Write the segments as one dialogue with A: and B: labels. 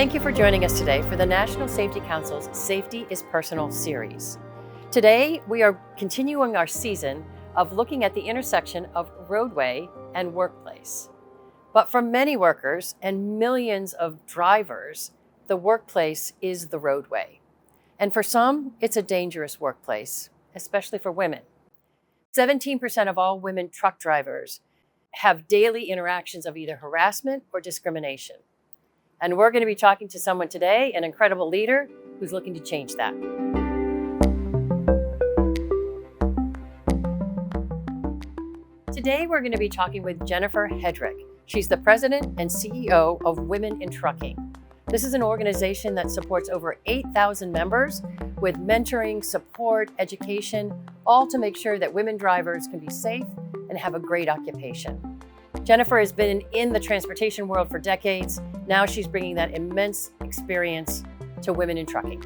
A: Thank you for joining us today for the National Safety Council's Safety is Personal series. Today, we are continuing our season of looking at the intersection of roadway and workplace. But for many workers and millions of drivers, the workplace is the roadway. And for some, it's a dangerous workplace, especially for women. 17% of all women truck drivers have daily interactions of either harassment or discrimination. And we're going to be talking to someone today, an incredible leader who's looking to change that. Today, we're going to be talking with Jennifer Hedrick. She's the president and CEO of Women in Trucking. This is an organization that supports over 8,000 members with mentoring, support, education, all to make sure that women drivers can be safe and have a great occupation. Jennifer has been in the transportation world for decades. Now she's bringing that immense experience to women in trucking.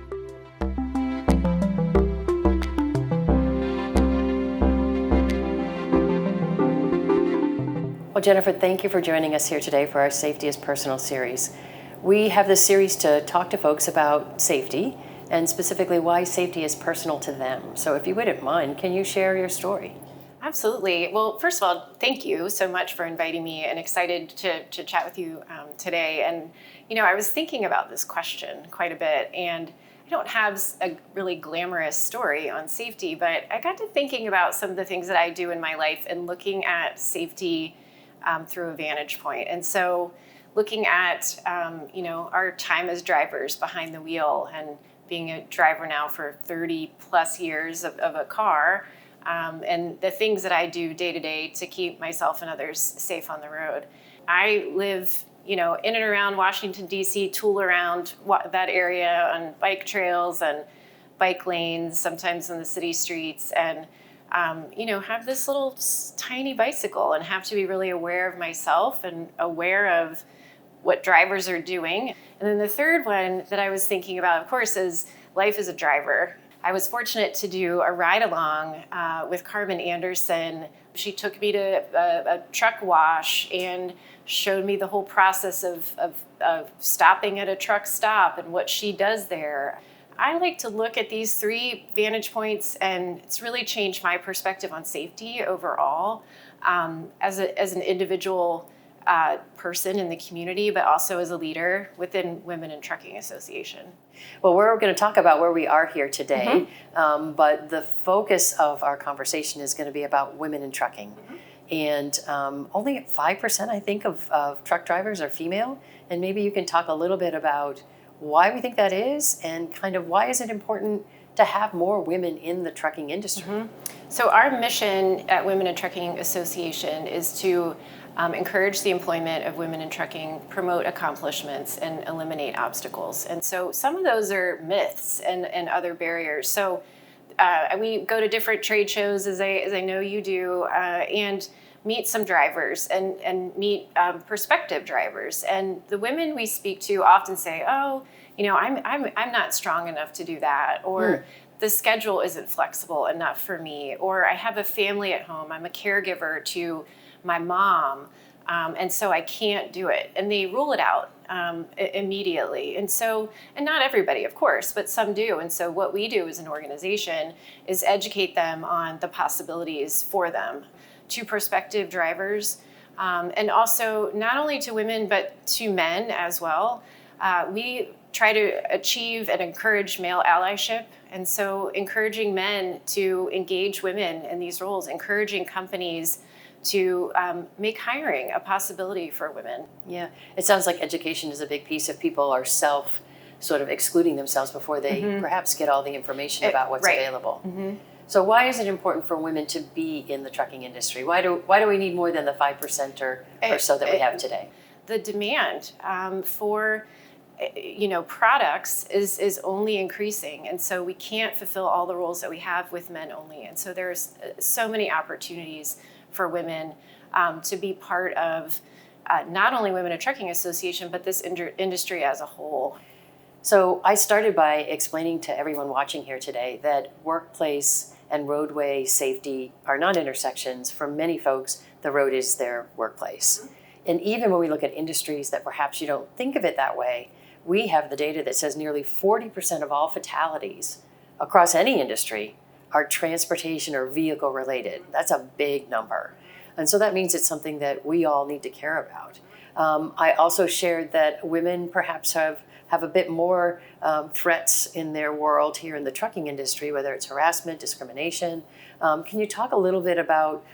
A: Well, Jennifer, thank you for joining us here today for our Safety is Personal series. We have this series to talk to folks about safety and specifically why safety is personal to them. So if you wouldn't mind, can you share your story?
B: Absolutely. Well, first of all, thank you so much for inviting me and excited to chat with you today. And, I was thinking about this question quite a bit, and I don't have a really glamorous story on safety, but I got to thinking about some of the things that I do in my life and looking at safety through a vantage point. And so looking at, our time as drivers behind the wheel and being a driver now for 30 plus years of a car, and the things that I do day to day to keep myself and others safe on the road. I live, in and around Washington, D.C., tool around that area on bike trails and bike lanes, sometimes on the city streets, and, have this little tiny bicycle and have to be really aware of myself and aware of what drivers are doing. And then the third one that I was thinking about, of course, is life as a driver. I was fortunate to do a ride along with Carmen Anderson. She took me to a truck wash and showed me the whole process of stopping at a truck stop and what she does there. I like to look at these three vantage points, and it's really changed my perspective on safety overall as an individual person in the community, but also as a leader within Women in Trucking Association.
A: Well, we're going to talk about where we are here today, but the focus of our conversation is going to be about women in trucking. And only 5%, I think, of truck drivers are female. And maybe you can talk a little bit about why we think that is and kind of why is it important to have more women in the trucking industry.
B: So our mission at Women in Trucking Association is to encourage the employment of women in trucking, promote accomplishments, and eliminate obstacles. And so some of those are myths and other barriers. So we go to different trade shows, as I know you do, and meet some drivers and meet prospective drivers. And the women we speak to often say, "Oh, I'm not strong enough to do that," or the schedule isn't flexible enough for me, or I have a family at home. I'm a caregiver to my mom, and so I can't do it. And they rule it out immediately. And not everybody, of course, but some do. And so what we do as an organization is educate them on the possibilities for them to prospective drivers, and also not only to women, but to men as well. We try to achieve and encourage male allyship. And so encouraging men to engage women in these roles, encouraging companies to make hiring a possibility for women.
A: Yeah, it sounds like education is a big piece. If people are sort of excluding themselves before they perhaps get all the information about what's available. So why is it important for women to be in the trucking industry? Why do we need more than the 5% or so that we have today?
B: The demand for products is only increasing, and so we can't fulfill all the roles that we have with men only. And so there's so many opportunities for women to be part of not only Women in Trucking Association, but this industry as a whole.
A: So I started by explaining to everyone watching here today that workplace and roadway safety are not intersections. For many folks, the road is their workplace. And even when we look at industries that perhaps you don't think of it that way, we have the data that says nearly 40% of all fatalities across any industry are transportation or vehicle related. That's a big number. And so that means it's something that we all need to care about. I also shared that women perhaps have a bit more threats in their world here in the trucking industry, whether it's harassment, discrimination. Can you talk a little bit about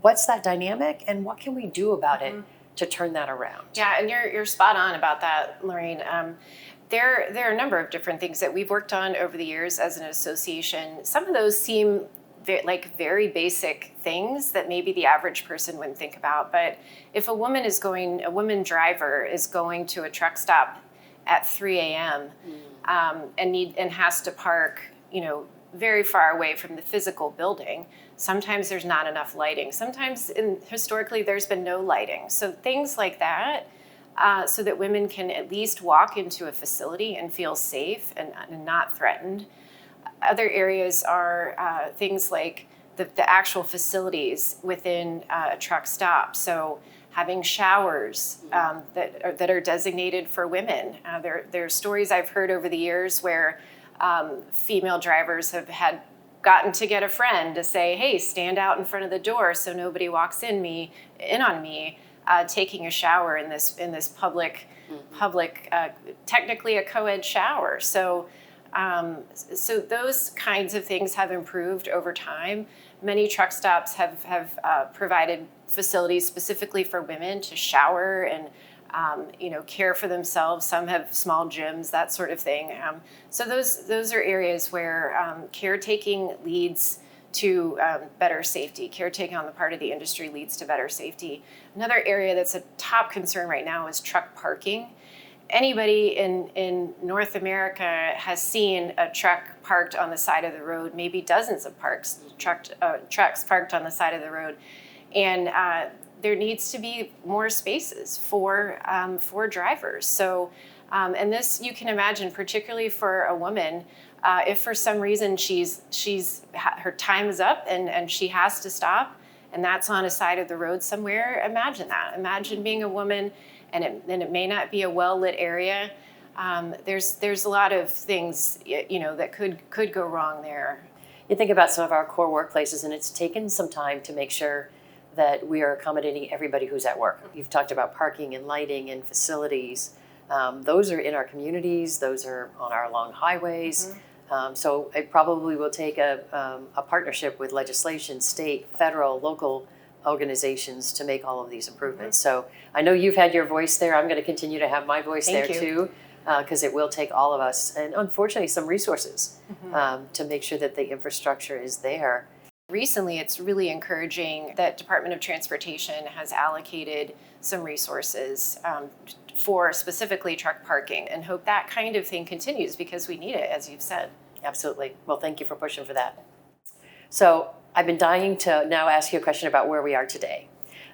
A: what's that dynamic and what can we do about it to turn that around?
B: Yeah, and you're spot on about that, Lorraine. There are a number of different things that we've worked on over the years as an association. Some of those seem like very basic things that maybe the average person wouldn't think about. But if a woman driver is going to a truck stop at 3 a.m. And has to park, very far away from the physical building, sometimes there's not enough lighting. Sometimes historically there's been no lighting. So things like that, so that women can at least walk into a facility and feel safe and not threatened. Other areas are things like the actual facilities within a truck stop. So having showers that are designated for women. There are stories I've heard over the years where female drivers have gotten to get a friend to say, hey, stand out in front of the door so nobody walks in on me taking a shower in this public, technically a co-ed shower. So those kinds of things have improved over time. Many truck stops have provided facilities specifically for women to shower and care for themselves. Some have small gyms, that sort of thing. So those are areas where caretaking leads to better safety. Caretaking on the part of the industry leads to better safety. Another area that's a top concern right now is truck parking. Anybody in North America has seen a truck parked on the side of the road, maybe dozens of trucks parked on the side of the road. And there needs to be more spaces for drivers. So, and this you can imagine, particularly for a woman, if for some reason her time is up and she has to stop, and that's on a side of the road somewhere. Imagine that. Imagine being a woman, and it may not be a well-lit area. There's a lot of things that could go wrong there.
A: You think about some of our core workplaces, and it's taken some time to make sure that we are accommodating everybody who's at work. You've talked about parking and lighting and facilities. Those are in our communities. Those are on our long highways. So it probably will take a partnership with legislation, state, federal, local organizations to make all of these improvements. So I know you've had your voice there. I'm going to continue to have my voice there too, because it will take all of us, and unfortunately some resources to make sure that the infrastructure is there.
B: Recently, it's really encouraging that Department of Transportation has allocated some resources for specifically truck parking, and hope that kind of thing continues because we need it, as you've said.
A: Absolutely. Well, thank you for pushing for that. So I've been dying to now ask you a question about where we are today.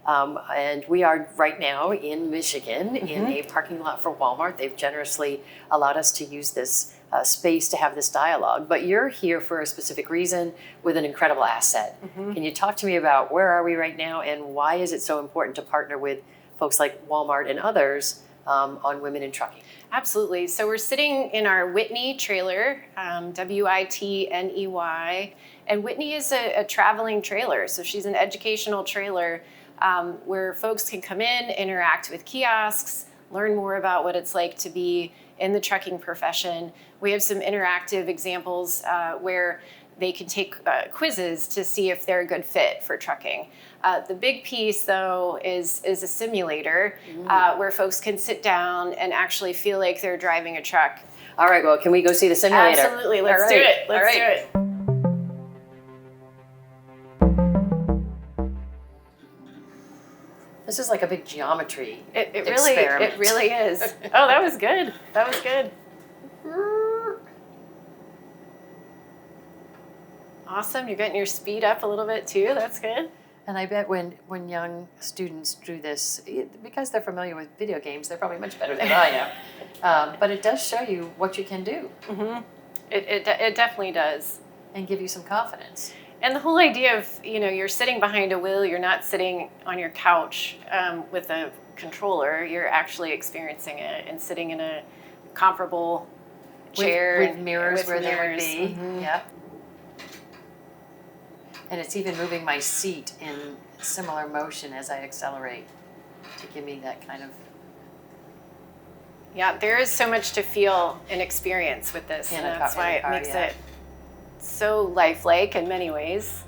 A: And we are right now in Michigan in a parking lot for Walmart. They've generously allowed us to use this space to have this dialogue. But you're here for a specific reason with an incredible asset. Can you talk to me about where are we right now and why is it so important to partner with folks like Walmart and others on women in trucking?
B: Absolutely. So we're sitting in our Whitney trailer, Whitney. And Whitney is a traveling trailer. So she's an educational trailer where folks can come in, interact with kiosks, learn more about what it's like to be in the trucking profession. We have some interactive examples where they can take quizzes to see if they're a good fit for trucking. The big piece, though, is a simulator where folks can sit down and actually feel like they're driving a truck.
A: All right, well, can we go see the simulator?
B: Absolutely, let's do it. Let's do it.
A: This is like a big geometry
B: experiment. It really is. Oh, that was good. That was good. Awesome. You're getting your speed up a little bit too. That's good.
A: And I bet when young students do this, because they're familiar with video games, they're probably much better than I am. But it does show you what you can do.
B: It definitely does.
A: And give you some confidence.
B: And the whole idea of, you're sitting behind a wheel, you're not sitting on your couch with a controller, you're actually experiencing it and sitting in a comparable chair
A: with mirrors
B: with
A: where
B: mirrors.
A: they would be.
B: Mhm.
A: Yep. And it's even moving my seat in similar motion as I accelerate to give me that kind of
B: Yeah, there is so much to feel and experience with this,
A: In
B: and
A: a
B: that's
A: car-
B: why
A: in a
B: it
A: car,
B: makes
A: yeah.
B: it so lifelike in many ways.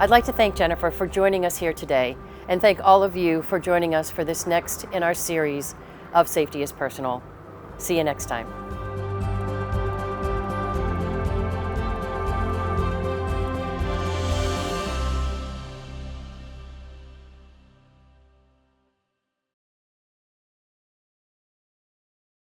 A: I'd like to thank Jennifer for joining us here today, and thank all of you for joining us for this next in our series of Safety is Personal. See you next time.